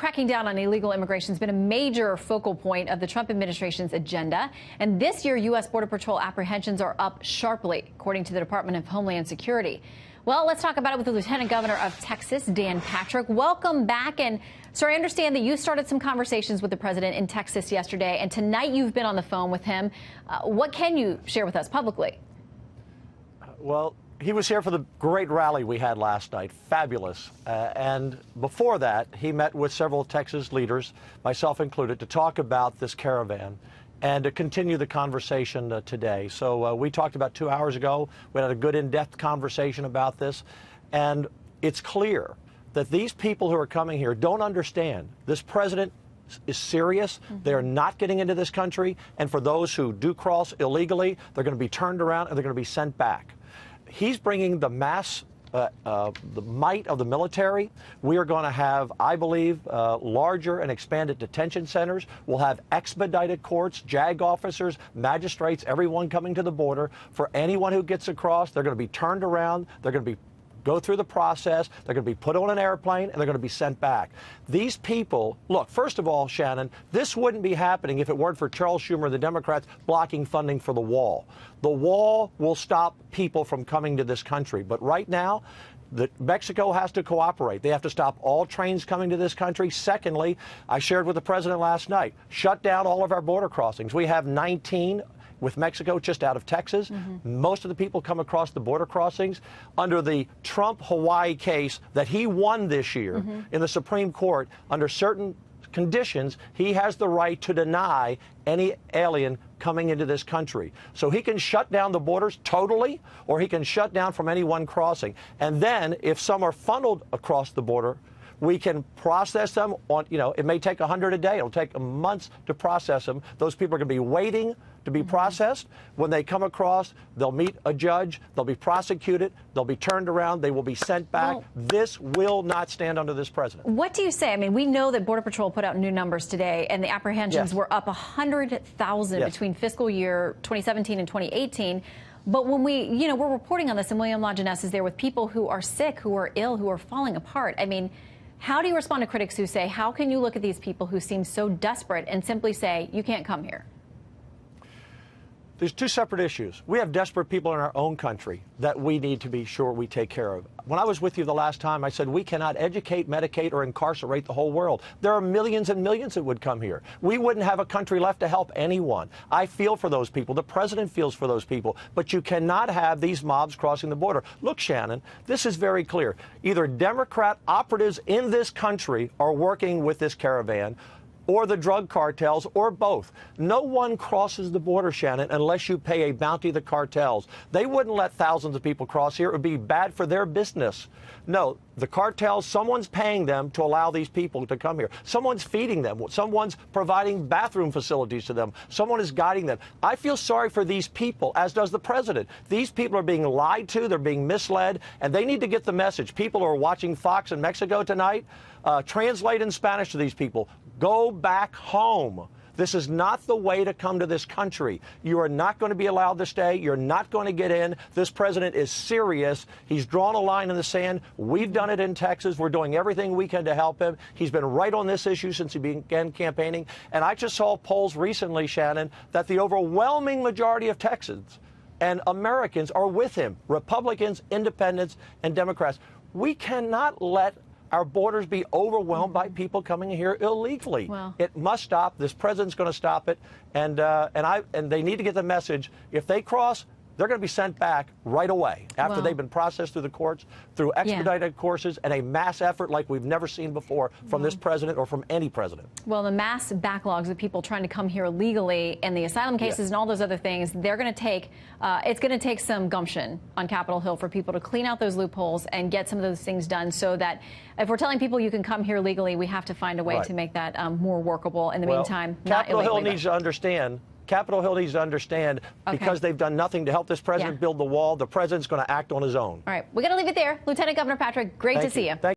Cracking down on illegal immigration has been a major focal point of the Trump administration's agenda. And this year, U.S. Border Patrol apprehensions are up sharply, according to the Department of Homeland Security. Well, let's talk about it with the Lieutenant Governor of Texas, Dan Patrick. Welcome back. And, sir, I understand that you started some conversations with the president in Texas yesterday, and tonight you've been on the phone with him. What can you share with us publicly? Well, he was here for the great rally we had last night. Fabulous. And before that, he met with several Texas leaders, myself included, to talk about this caravan and to continue the conversation today. So we talked about 2 hours ago. We had a good in-depth conversation about this. And it's clear that these people who are coming here don't understand. This president is serious. They're not getting into this country. And for those who do cross illegally, they're going to be turned around and they're going to be sent back. He's bringing the mass, the might of the military. We are going to have, I believe, larger and expanded detention centers. We'll have expedited courts, JAG officers, magistrates, everyone coming to the border. For anyone who gets across, they're going to be turned around. They're going to go through the process. They're going to be put on an airplane, and they're going to be sent back. These people, look, first of all, Shannon, this wouldn't be happening if it weren't for Charles Schumer and the Democrats blocking funding for the wall. The wall will stop people from coming to this country. But right now, Mexico has to cooperate. They have to stop all trains coming to this country. Secondly, I shared with the president last night, shut down all of our border crossings. We have 19 with Mexico just out of Texas. Most of the people come across the border crossings. Under the Trump-Hawaii case that he won this year in the Supreme Court, under certain conditions, he has the right to deny any alien coming into this country. So he can shut down the borders totally, or he can shut down from any one crossing. And then if some are funneled across the border, we can process them on, it may take 100 a day. It'll take months to process them. Those people are going to be waiting to be processed. When they come across, they'll meet a judge, they'll be prosecuted, they'll be turned around, they will be sent back. Well, this will not stand under this president. What do you say? I mean, we know that Border Patrol put out new numbers today, and the apprehensions were up 100,000 between fiscal year 2017 and 2018. But when we're reporting on this, and William Lajeunesse is there with people who are sick, who are ill, who are falling apart. I mean, how do you respond to critics who say, how can you look at these people who seem so desperate and simply say, you can't come here? There's two separate issues. We have desperate people in our own country that we need to be sure we take care of. When I was with you the last time, I said we cannot educate, medicate, or incarcerate the whole world. There are millions and millions that would come here. We wouldn't have a country left to help anyone. I feel for those people. The president feels for those people. But you cannot have these mobs crossing the border. Look, Shannon, this is very clear. Either Democrat operatives in this country are working with this caravan, or the drug cartels, or both. No one crosses the border, Shannon, unless you pay a bounty to the cartels. They wouldn't let thousands of people cross here. It would be bad for their business. No, the cartels, someone's paying them to allow these people to come here. Someone's feeding them. Someone's providing bathroom facilities to them. Someone is guiding them. I feel sorry for these people, as does the president. These people are being lied to. They're being misled, and they need to get the message. People who are watching Fox in Mexico tonight, translate in Spanish to these people. Go back home. This is not the way to come to this country. You are not going to be allowed to stay. You're not going to get in. This president is serious. He's drawn a line in the sand. We've done it in Texas. We're doing everything we can to help him. He's been right on this issue since he began campaigning. And I just saw polls recently, Shannon, that the overwhelming majority of Texans and Americans are with him, Republicans, independents, and Democrats. We cannot let our borders be overwhelmed by people coming here illegally. Well, it must stop. This president's going to stop it, and they need to get the message. If they cross, they're going to be sent back right away after they've been processed through the courts, through expedited courses, and a mass effort like we've never seen before from this president or from any president. Well, the mass backlogs of people trying to come here illegally and the asylum cases and all those other things, they're going to take, it's going to take some gumption on Capitol Hill for people to clean out those loopholes and get some of those things done, so that if we're telling people you can come here legally, we have to find a way to make that more workable. In the meantime, not Capitol Hill illegally, needs to understand. Capitol Hill needs to understand, because they've done nothing to help this president build the wall, the president's going to act on his own. All right, we're going to leave it there. Lieutenant Governor Patrick, great to see you.